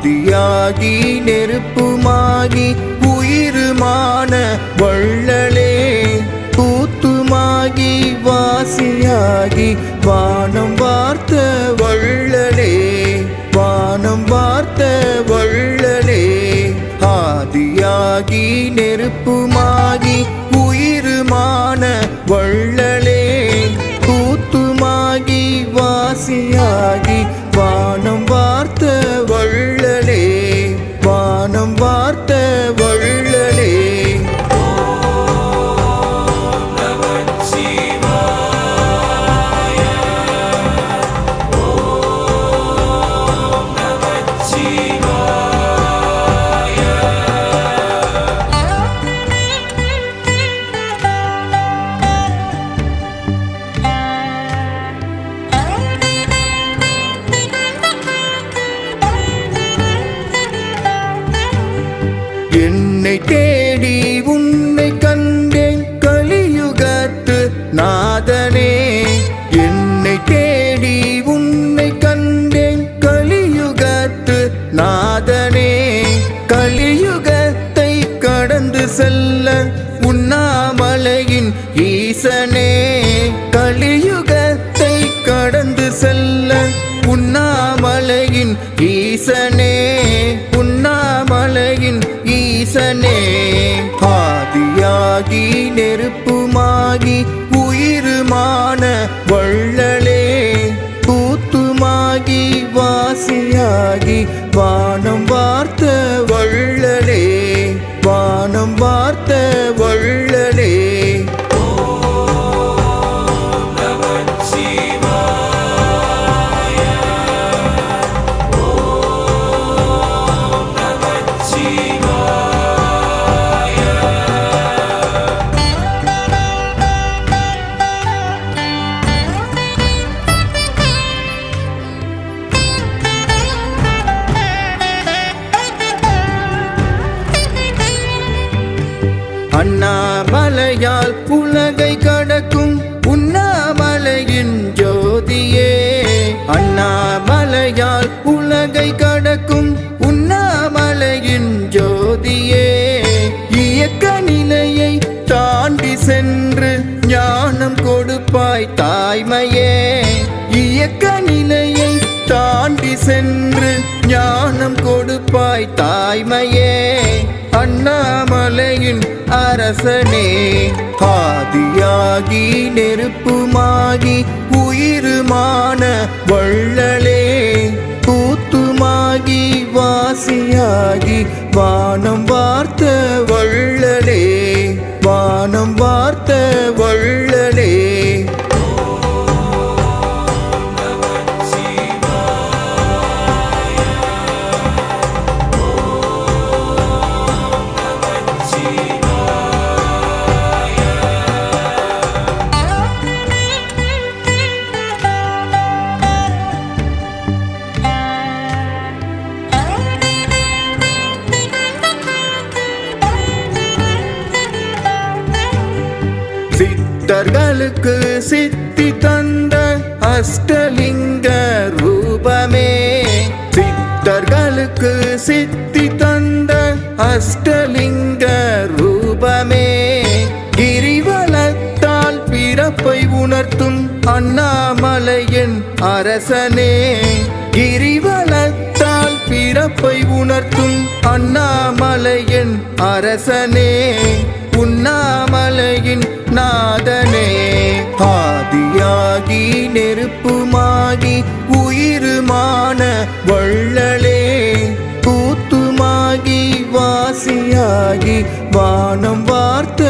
ஆதியாகி நெருப்புமாகி உயிருமான வள்ளலே கூத்துமாகி வாசியாகி வானம் வார்த்த வள்ளலே வானம் வார்த்த வள்ளலே ஆதியாகி நெருப்புமாகி உயிருமான வள்ளலே கூத்துமாகி வாசியாகி வானம் வார்த்த வள்ளலே வானம் வார்த்த வள்ளலே என்னை தேடி உன்னை கண்டேன் கலியுகத்து நாதனே என்னை தேடி உன்னை கண்டேன் கலியுகத்து நாதனே கலியுகத்தை கடந்து செல்ல உண்ணாமலையின் ஈசனே கலியுகத்தை கடந்து செல்ல உண்ணாமலையின் ஈசனே உண்ணாமலையின் ஈசனே ஆதியாகி நெருப்புமாகி உயிருமான வள்ளலே கூத்துமாகி வாசியாகி வானம் வார்த்த வள்ளலே வானம் வார்த்த வள்ளலே அண்ணாமலையால் உலகை கடக்கும் உண்ணாமலையின் ஜோதியே அண்ணாமலையால் உலகை கடக்கும் உண்ணாமலையின் ஜோதியே இயக்க நிலையை தாண்டி சென்று ஞானம் கொடுப்பாய் தாய்மையே இயக்க நிலையை தாண்டி சென்று ஞானம் கொடுப்பாய் தாய்மையே அண்ணாமலையின் அரசனே ஆதியாகி நெருப்புமாகி உயிருமான வள்ளலே கூத்துமாகி வாசியாகி வானம் வார்த்த வள்ளலே வானம் வார்த்த வள்ளலே சித்தர்களுக்கு சித்தி தந்த அஷ்டலிங்க ரூபமே சித்தர்களுக்கு சித்தி தந்த அஷ்டலிங்க ரூபமே கிரிவலத்தால் பிறப்பை உணர்த்தும் அண்ணாமலையின் அரசனே கிரிவலத்தால் பிறப்பை உணர்த்தும் அண்ணாமலையின் அரசனே உண்ணாமலையின் நாதனே ஆதியாகி நெருப்புமாகி உயிருமான வள்ளலே கூத்துமாகி வாசியாகி வானம் வார்த்த